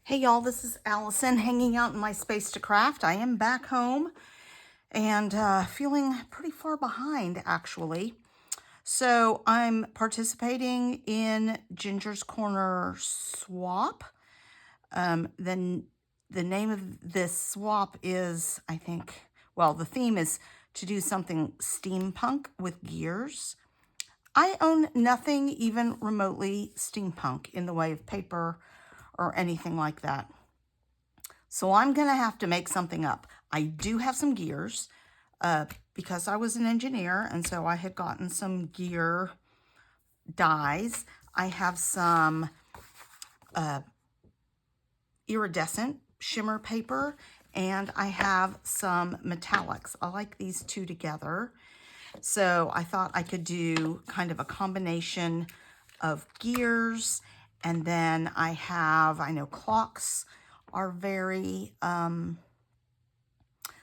Hey y'all, this is Allison hanging out in my space to craft. I am back home and feeling pretty far behind actually. So I'm participating in Ginger's Corner swap. Then the name of this swap is, the theme is to do something steampunk with gears. I own nothing even remotely steampunk in the way of paper or anything like that. So I'm going to have to make something up. I do have some gears because I was an engineer, and so I had gotten some gear dies. I have some iridescent shimmer paper, and I have some metallics. I like these two together. So I thought I could do kind of a combination of gears, and then I know clocks are very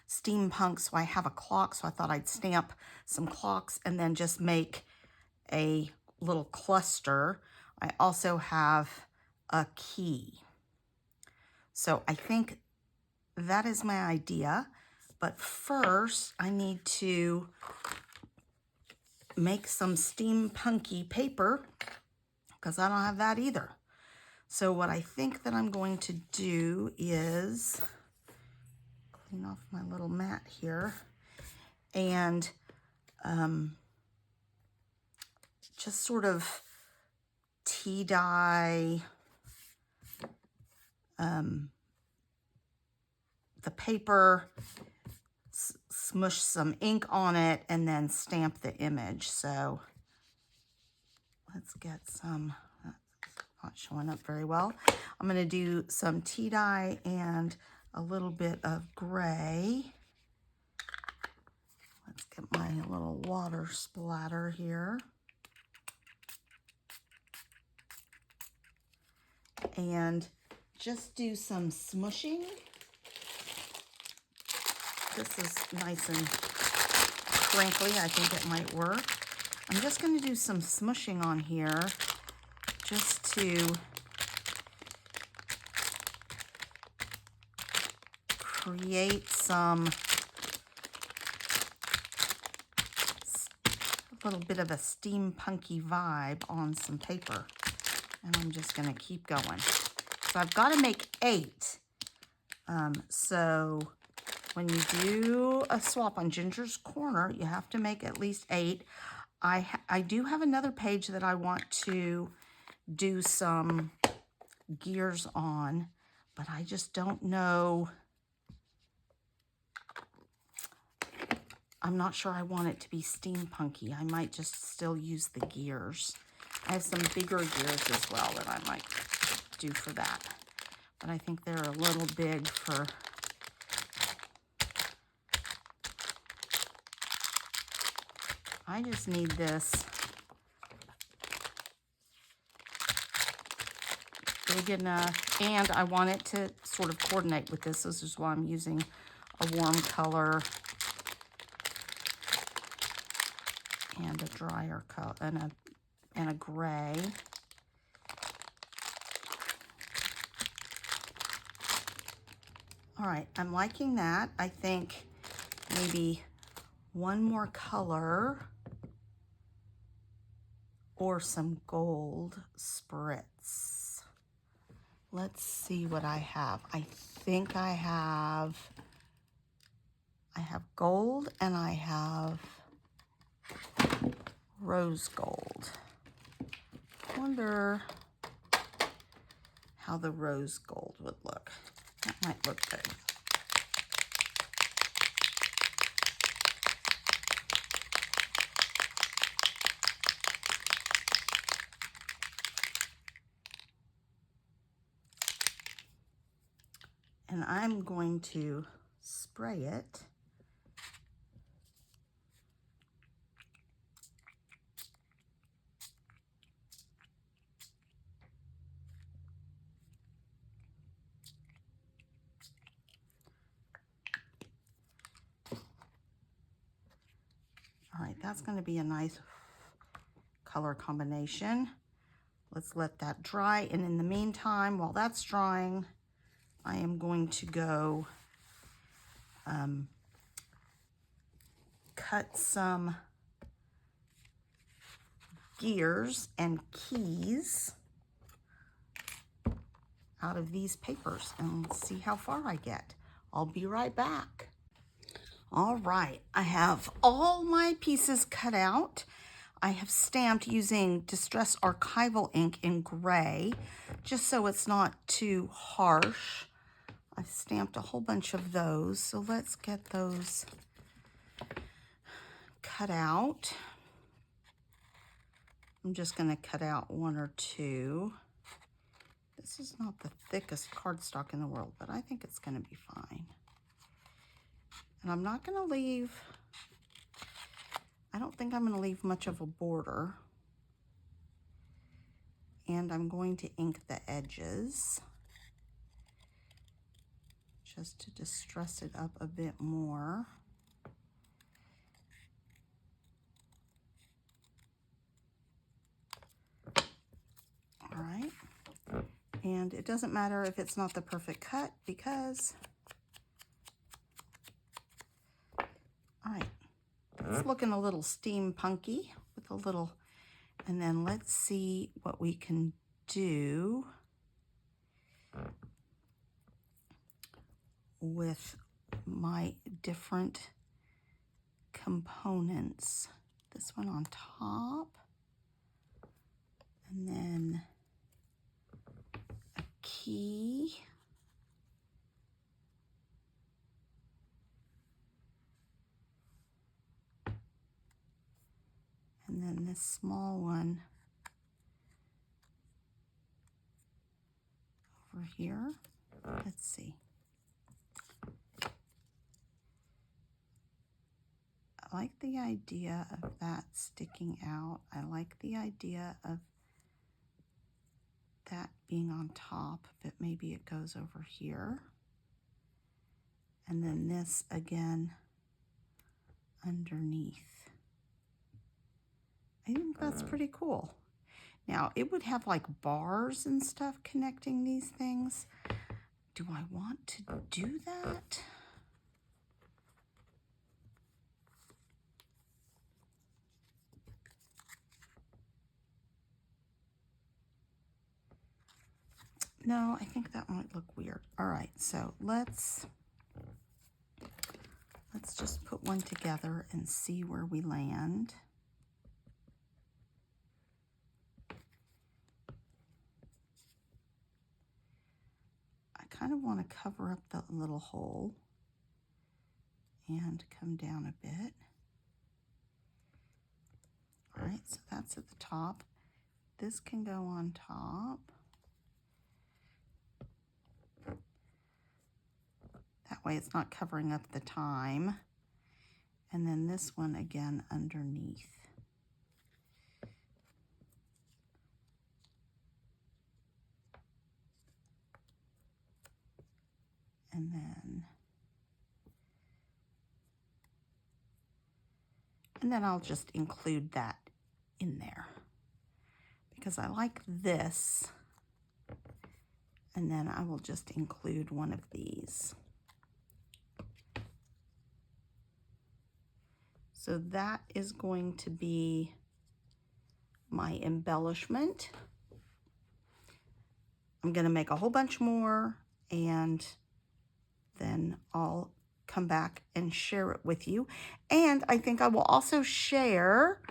steampunk, so I have a clock, so I thought I'd stamp some clocks and then just make a little cluster. I also have a key. So I think that is my idea, but first I need to make some steampunky paper because I don't have that either. So what I think that I'm going to do is clean off my little mat here and just sort of tea dye the paper, smush some ink on it, and then stamp the image. So let's get some, that's not showing up very well. I'm going to do some tea dye and a little bit of gray. Let's get my little water splatter here. And just do some smushing. This is nice and crinkly. I think it might work. I'm just going to do some smushing on here just to create a little bit of a steampunky vibe on some paper. And I'm just going to keep going. So I've got to make 8. So when you do a swap on Ginger's Corner, you have to make at least 8. I do have another page that I want to do some gears on, but I just don't know. I'm not sure I want it to be steampunky. I might just still use the gears. I have some bigger gears as well that I might do for that, but I think they're a little big for I just need this big enough, and I want it to sort of coordinate with this. This is why I'm using a warm color and a drier color and a gray. All right, I'm liking that. I think maybe one more color or some gold spritz. Let's see what I have. I think I have gold and I have rose gold. I wonder how the rose gold would look. That might look good. And I'm going to spray it. All right, that's going to be a nice color combination. Let's let that dry. And in the meantime, while that's drying, I am going to go cut some gears and keys out of these papers and see how far I get. I'll be right back. All right, I have all my pieces cut out. I have stamped using Distress Archival ink in gray, just so it's not too harsh. I've stamped a whole bunch of those, so let's get those cut out. I'm just going to cut out one or two. This is not the thickest cardstock in the world, but I think it's going to be fine. And I'm not going to leave, I don't think I'm going to leave much of a border. And I'm going to ink the edges just to distress it up a bit more. All right. And it doesn't matter if it's not the perfect cut because, all right, it's looking a little steampunky with a little, and then let's see what we can do with my different components. This one on top, and then a key. And then this small one over here. Let's see. I like the idea of that sticking out. I like the idea of that being on top, but maybe it goes over here. And then this again underneath. I think that's pretty cool. Now, it would have like bars and stuff connecting these things. Do I want to do that? No, I think that might look weird. All right, so let's just put one together and see where we land. I kind of want to cover up the little hole and come down a bit. All right, so that's at the top. This can go on top. That way it's not covering up the time. And then this one again underneath. And then I'll just include that in there because I like this. And then I will just include one of these. So that is going to be my embellishment. I'm going to make a whole bunch more and then I'll come back and share it with you. And I think I will also share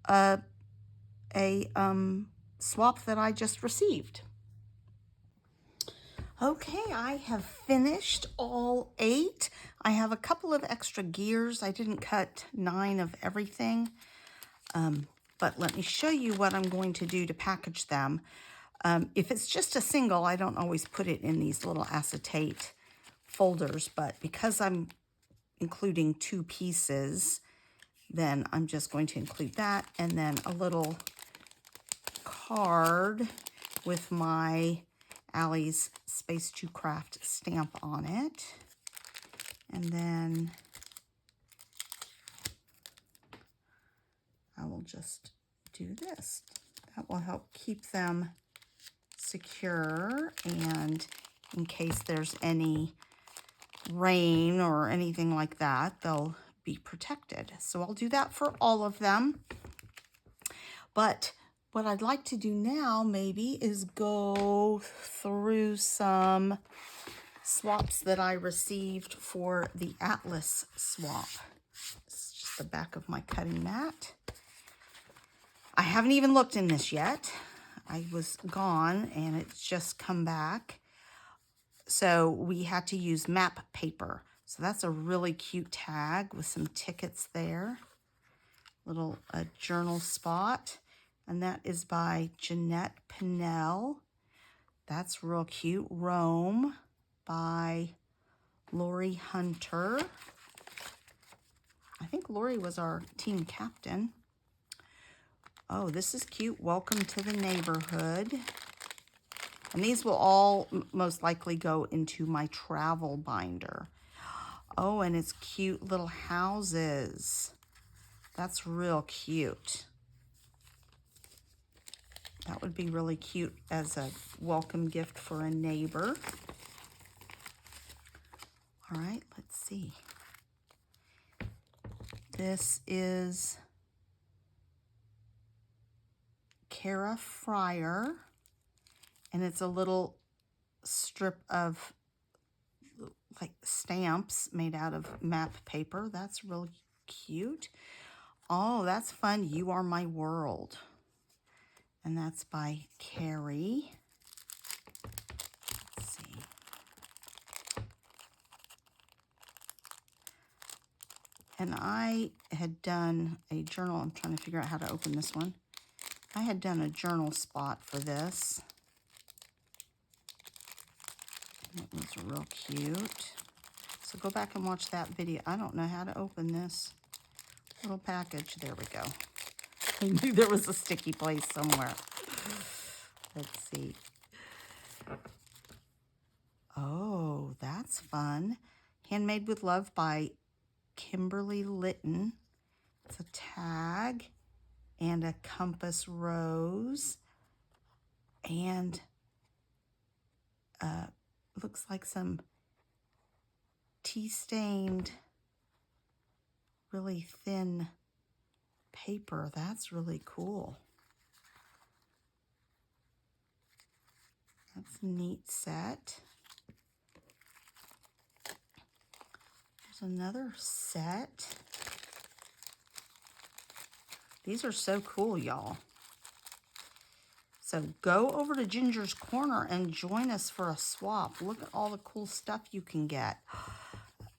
a swap that I just received. Okay, I have finished all 8. I have a couple of extra gears. I didn't cut 9 of everything, but let me show you what I'm going to do to package them. If it's just a single, I don't always put it in these little acetate folders, but because I'm including 2 pieces, then I'm just going to include that, and then a little card with my Allie's Space to Craft stamp on it. And then I will just do this. That will help keep them secure. And in case there's any rain or anything like that. They'll be protected. So I'll do that for all of them. But what I'd like to do now maybe is go through some swaps that I received for the Atlas swap. It's just the back of my cutting mat. I haven't even looked in this yet. I was gone and it's just come back. So we had to use map paper. So that's a really cute tag with some tickets there. Little journal spot. And that is by Jeanette Pinnell. That's real cute. Rome by Lori Hunter. I think Lori was our team captain. Oh, this is cute. Welcome to the neighborhood. And these will all most likely go into my travel binder. Oh, and it's cute little houses. That's real cute. That would be really cute as a welcome gift for a neighbor. All right, let's see. This is Cara Fryer, and it's a little strip of like stamps made out of map paper. That's really cute. Oh, that's fun. You Are My World. And that's by Carrie. Let's see. And I had done a journal. I'm trying to figure out how to open this one. I had done a journal spot for this. It was real cute. So go back and watch that video. I don't know how to open this little package. There we go. I knew there was a sticky place somewhere. Let's see. Oh, that's fun. Handmade with Love by Kimberly Litton. It's a tag and a compass rose. And looks like some tea-stained, really thin paper. That's really cool. That's a neat set. There's another set. These are so cool, y'all. So go over to Ginger's Corner and join us for a swap. Look at all the cool stuff you can get.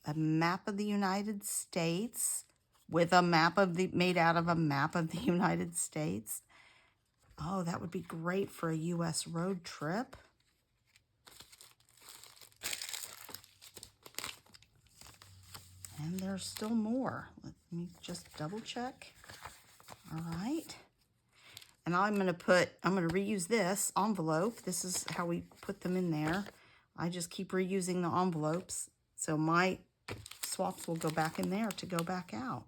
A map of the United States with a map of the, made out of a map of the United States. Oh, that would be great for a U.S. road trip. And there's still more. Let me just double check. All right. And I'm going to reuse this envelope. This is how we put them in there. I just keep reusing the envelopes. So my swaps will go back in there to go back out.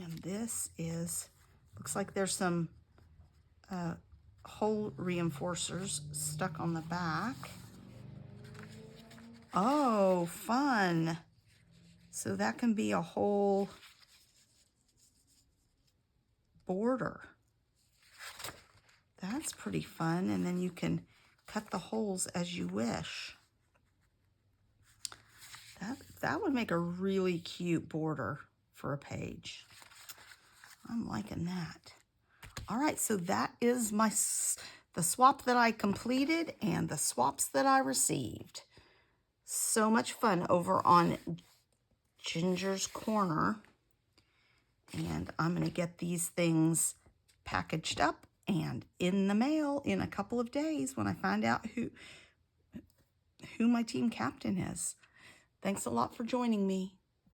And this is, looks like there's some hole reinforcers stuck on the back. Oh, fun. So that can be a whole border. That's pretty fun. And then you can cut the holes as you wish. That would make a really cute border for a page. I'm liking that. All right, so that is the swap that I completed and the swaps that I received. So much fun over on Ginger's Corner. And I'm going to get these things packaged up and in the mail in a couple of days when I find out who my team captain is. Thanks a lot for joining me.